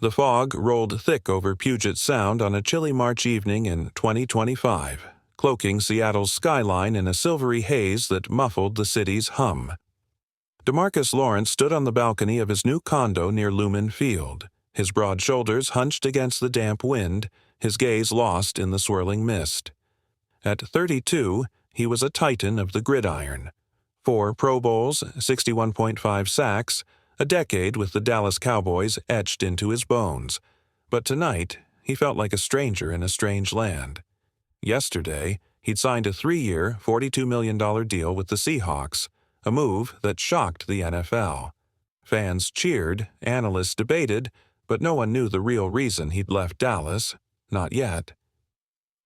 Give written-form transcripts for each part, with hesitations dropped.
The fog rolled thick over Puget Sound on a chilly March evening in 2025, cloaking Seattle's skyline in a silvery haze that muffled the city's hum. DeMarcus Lawrence stood on the balcony of his new condo near Lumen Field, his broad shoulders hunched against the damp wind, his gaze lost in the swirling mist. At 32, he was a titan of the gridiron. 4 Pro Bowls, 61.5 sacks, a decade with the Dallas Cowboys etched into his bones. But tonight, he felt like a stranger in a strange land. Yesterday, he'd signed a 3-year, $42 million deal with the Seahawks, a move that shocked the NFL. Fans cheered, analysts debated, but no one knew the real reason he'd left Dallas, not yet.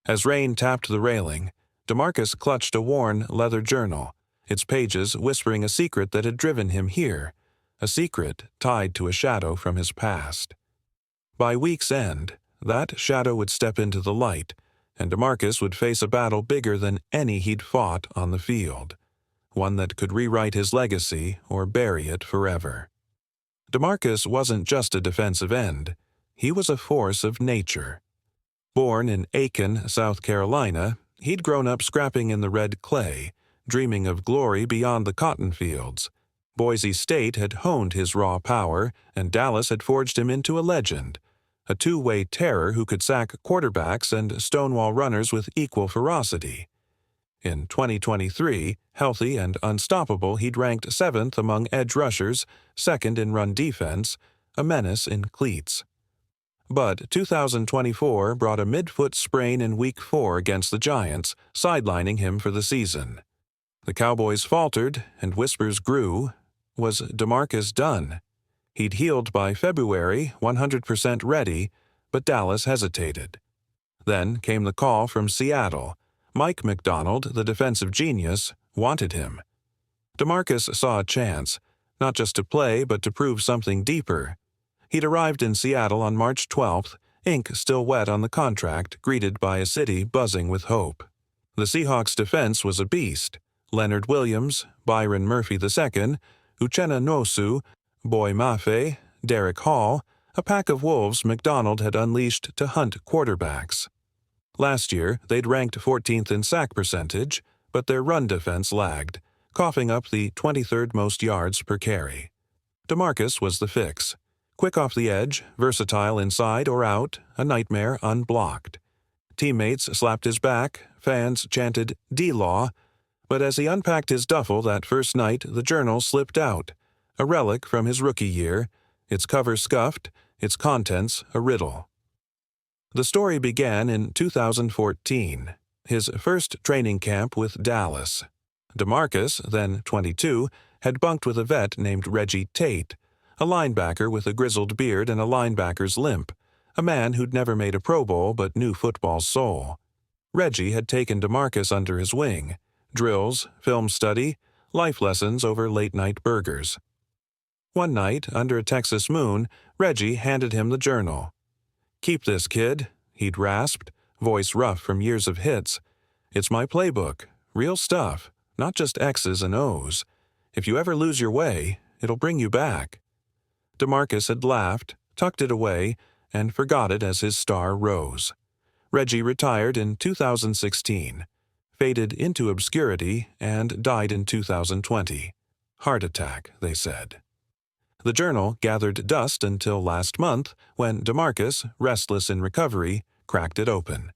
As rain tapped the railing, DeMarcus clutched a worn leather journal, its pages whispering a secret that had driven him here, a secret tied to a shadow from his past. By week's end, that shadow would step into the light, and DeMarcus would face a battle bigger than any he'd fought on the field, one that could rewrite his legacy or bury it forever. DeMarcus wasn't just a defensive end, he was a force of nature. Born in Aiken, South Carolina, he'd grown up scrapping in the red clay, dreaming of glory beyond the cotton fields. Boise State had honed his raw power, and Dallas had forged him into a legend, a two-way terror who could sack quarterbacks and stonewall runners with equal ferocity. In 2023, healthy and unstoppable, he'd ranked 7th among edge rushers, 2nd in run defense, a menace in cleats. But 2024 brought a mid-foot sprain in Week 4 against the Giants, sidelining him for the season. The Cowboys faltered, and whispers grew. Was DeMarcus done? He'd healed by February, 100% ready, but Dallas hesitated. Then came the call from Seattle. Mike McDonald, the defensive genius, wanted him. DeMarcus saw a chance, not just to play but to prove something deeper. He'd arrived in Seattle on March 12th, ink still wet on the contract, greeted by a city buzzing with hope. The Seahawks' defense was a beast. Leonard Williams, Byron Murphy II, Uchenna Nwosu, Boy Mafe, Derek Hall, a pack of wolves McDonald had unleashed to hunt quarterbacks. Last year, they'd ranked 14th in sack percentage, but their run defense lagged, coughing up the 23rd most yards per carry. DeMarcus was the fix. Quick off the edge, versatile inside or out, a nightmare unblocked. Teammates slapped his back, fans chanted D-Law, but as he unpacked his duffel that first night, the journal slipped out, a relic from his rookie year, its cover scuffed, its contents a riddle. The story began in 2014, his first training camp with Dallas. DeMarcus, then 22, had bunked with a vet named Reggie Tate, a linebacker with a grizzled beard and a linebacker's limp, a man who'd never made a Pro Bowl but knew football's soul. Reggie had taken DeMarcus under his wing. Drills, film study, life lessons over late-night burgers. One night, under a Texas moon, Reggie handed him the journal. "Keep this, kid," he'd rasped, voice rough from years of hits. "It's my playbook, real stuff, not just X's and O's. If you ever lose your way, it'll bring you back." DeMarcus had laughed, tucked it away, and forgot it as his star rose. Reggie retired in 2016. Faded into obscurity, and died in 2020. Heart attack, they said. The journal gathered dust until last month, when DeMarcus, restless in recovery, cracked it open.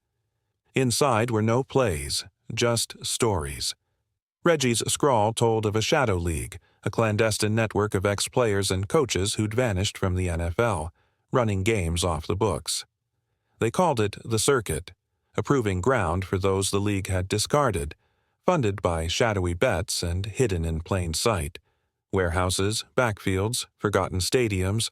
Inside were no plays, just stories. Reggie's scrawl told of a shadow league, a clandestine network of ex-players and coaches who'd vanished from the NFL, running games off the books. They called it the circuit, a proving ground for those the league had discarded, funded by shadowy bets and hidden in plain sight. Warehouses, backfields, forgotten stadiums.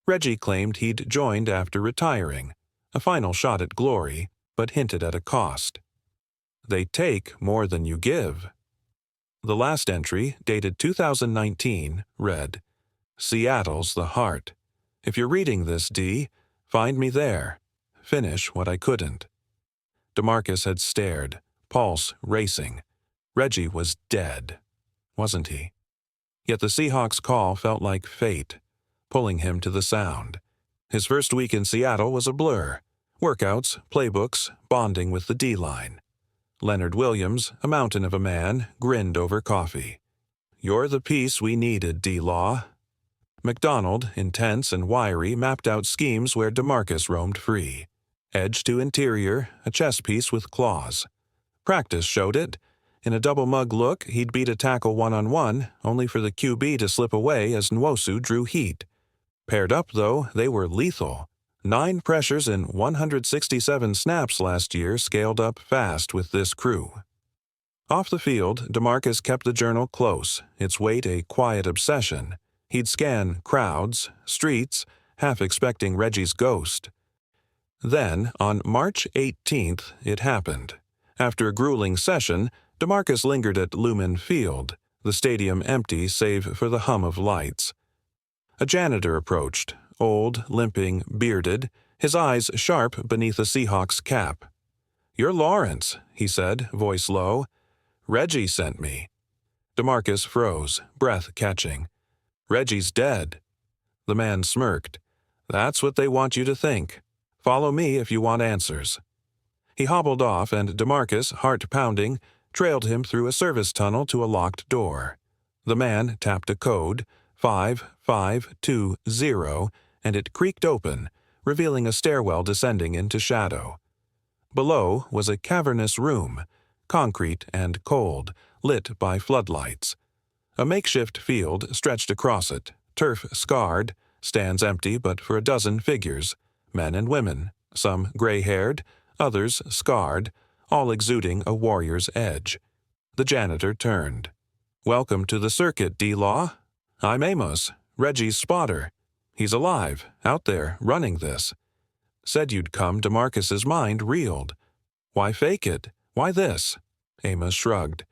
Reggie claimed he'd joined after retiring, a final shot at glory, but hinted at a cost. They take more than you give. The last entry, dated 2019, read, "Seattle's the heart. If you're reading this, D, find me there. Finish what I couldn't." DeMarcus had stared, pulse racing. Reggie was dead, wasn't he? Yet the Seahawks' call felt like fate, pulling him to the sound. His first week in Seattle was a blur. Workouts, playbooks, bonding with the D-line. Leonard Williams, a mountain of a man, grinned over coffee. "You're the piece we needed, D-Law." McDonald, intense and wiry, mapped out schemes where DeMarcus roamed free. Edge to interior, a chess piece with claws. Practice showed it. In a double mug look, he'd beat a tackle one-on-one, only for the QB to slip away as Nwosu drew heat. Paired up, though, they were lethal. 9 pressures in 167 snaps last year scaled up fast with this crew. Off the field, DeMarcus kept the journal close, its weight a quiet obsession. He'd scan crowds, streets, half expecting Reggie's ghost. Then, on March 18th, it happened. After a grueling session, DeMarcus lingered at Lumen Field, the stadium empty save for the hum of lights. A janitor approached, old, limping, bearded, his eyes sharp beneath a Seahawks cap. "You're Lawrence," he said, voice low. "Reggie sent me." DeMarcus froze, breath catching. "Reggie's dead." The man smirked. "That's what they want you to think. Follow me if you want answers." He hobbled off, and DeMarcus, heart pounding, trailed him through a service tunnel to a locked door. The man tapped a code, 5520, and it creaked open, revealing a stairwell descending into shadow. Below was a cavernous room, concrete and cold, lit by floodlights. A makeshift field stretched across it, turf scarred, stands empty but for a dozen figures, men and women, some gray-haired, others scarred, all exuding a warrior's edge. The janitor turned. "Welcome to the circuit, D-Law. I'm Amos, Reggie's spotter. He's alive, out there, running this." "Said you'd come." DeMarcus's mind reeled. "Why fake it? Why this?" Amos shrugged.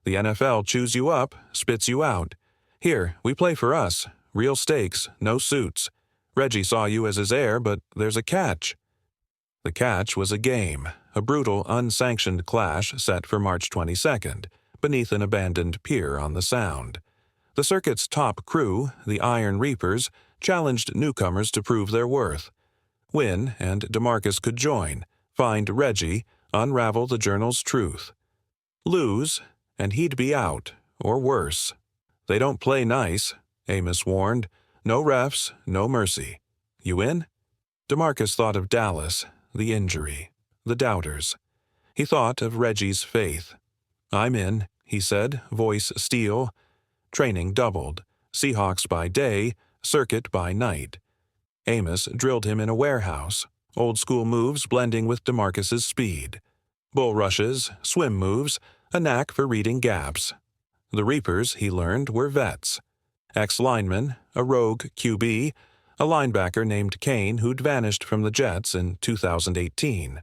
"The NFL chews you up, spits you out. Here, we play for us. Real stakes, no suits. Reggie saw you as his heir, but there's a catch." The catch was a game, a brutal, unsanctioned clash set for March 22nd, beneath an abandoned pier on the Sound. The circuit's top crew, the Iron Reapers, challenged newcomers to prove their worth. Win, and DeMarcus could join, find Reggie, unravel the journal's truth. Lose, and he'd be out, or worse. "They don't play nice," Amos warned. "No refs, no mercy. You in?" DeMarcus thought of Dallas, the injury, the doubters. He thought of Reggie's faith. "I'm in," he said, voice steel. Training doubled. Seahawks by day, circuit by night. Amos drilled him in a warehouse, old-school moves blending with DeMarcus's speed. Bull rushes, swim moves, a knack for reading gaps. The Reapers, he learned, were vets. Ex-linemen, a rogue QB, a linebacker named Kane who'd vanished from the Jets in 2018.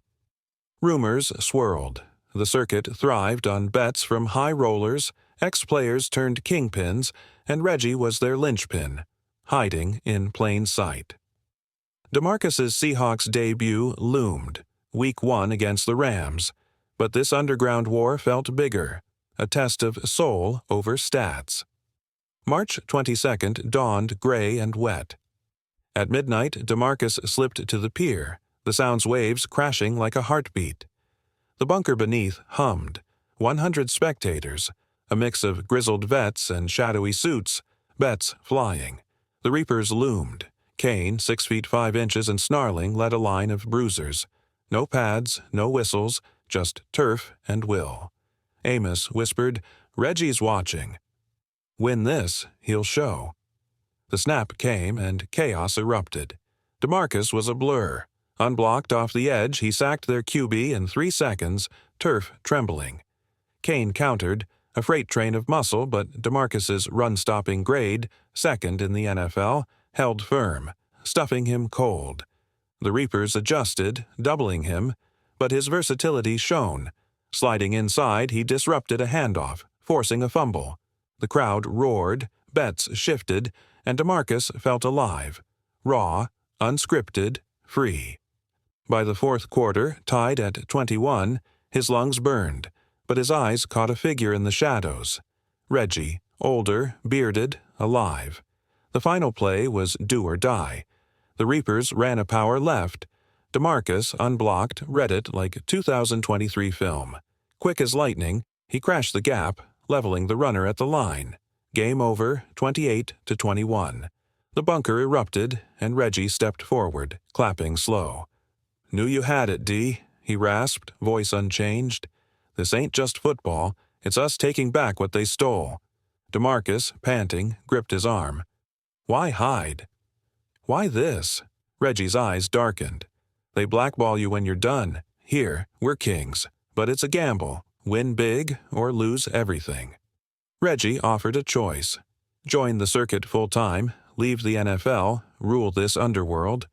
Rumors swirled. The circuit thrived on bets from high rollers, ex-players turned kingpins, and Reggie was their linchpin, hiding in plain sight. DeMarcus's Seahawks debut loomed, Week 1 against the Rams, but this underground war felt bigger, a test of soul over stats. March 22nd dawned gray and wet. At midnight, DeMarcus slipped to the pier, the Sound's waves crashing like a heartbeat. The bunker beneath hummed, 100 spectators, a mix of grizzled vets and shadowy suits, bets flying. The Reapers loomed. Kane, 6 feet 5 inches and snarling, led a line of bruisers. No pads, no whistles, just turf and will. Amos whispered, "Reggie's watching. Win this, he'll show." The snap came, and chaos erupted. DeMarcus was a blur. Unblocked off the edge, he sacked their QB in 3 seconds, turf trembling. Kane countered, a freight train of muscle, but DeMarcus's run-stopping grade, second in the NFL, held firm, stuffing him cold. The Reapers adjusted, doubling him, but his versatility shone. Sliding inside, he disrupted a handoff, forcing a fumble. The crowd roared, bets shifted, and DeMarcus felt alive, raw, unscripted, free. By the fourth quarter, tied at 21, his lungs burned, but his eyes caught a figure in the shadows. Reggie, older, bearded, alive. The final play was do or die. The Reapers ran a power left. DeMarcus, unblocked, read it like 2023 film. Quick as lightning, he crashed the gap, leveling the runner at the line. Game over, 28-21. The bunker erupted, and Reggie stepped forward, clapping slow. "Knew you had it, D," he rasped, voice unchanged. "This ain't just football, it's us taking back what they stole." DeMarcus, panting, gripped his arm. "Why hide?" "Why this?" Reggie's eyes darkened. "They blackball you when you're done. Here, we're kings. But it's a gamble. Win big or lose everything." Reggie offered a choice. Join the circuit full-time, leave the NFL, rule this underworld.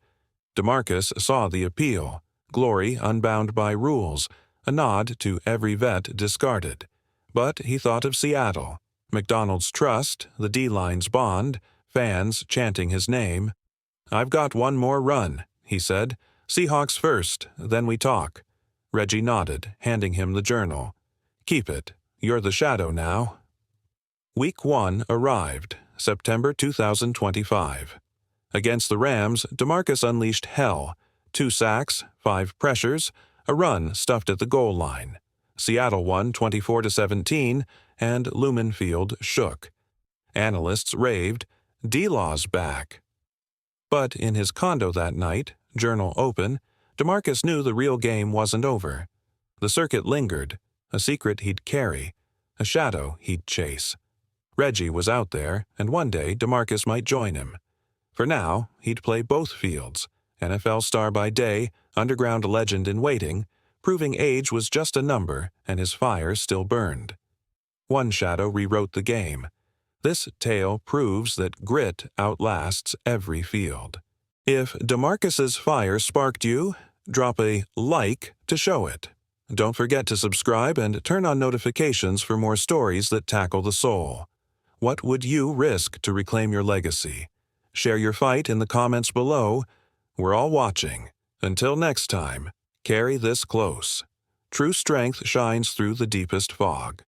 DeMarcus saw the appeal. Glory unbound by rules, a nod to every vet discarded. But he thought of Seattle. McDonald's trust, the D-line's bond, fans chanting his name. "I've got one more run," he said. "Seahawks first, then we talk." Reggie nodded, handing him the journal. "Keep it. You're the shadow now." Week 1 arrived, September 2025. Against the Rams, DeMarcus unleashed hell. 2 sacks, 5 pressures, a run stuffed at the goal line. Seattle won 24-17, and Lumen Field shook. Analysts raved, "D-Law's back." But in his condo that night, journal open, DeMarcus knew the real game wasn't over. The circuit lingered, a secret he'd carry, a shadow he'd chase. Reggie was out there, and one day DeMarcus might join him. For now, he'd play both fields, NFL star by day, underground legend in waiting, proving age was just a number and his fire still burned. One shadow rewrote the game. This tale proves that grit outlasts every field. If DeMarcus's fire sparked you, drop a like to show it. Don't forget to subscribe and turn on notifications for more stories that tackle the soul. What would you risk to reclaim your legacy? Share your fight in the comments below. We're all watching. Until next time, carry this close. True strength shines through the deepest fog.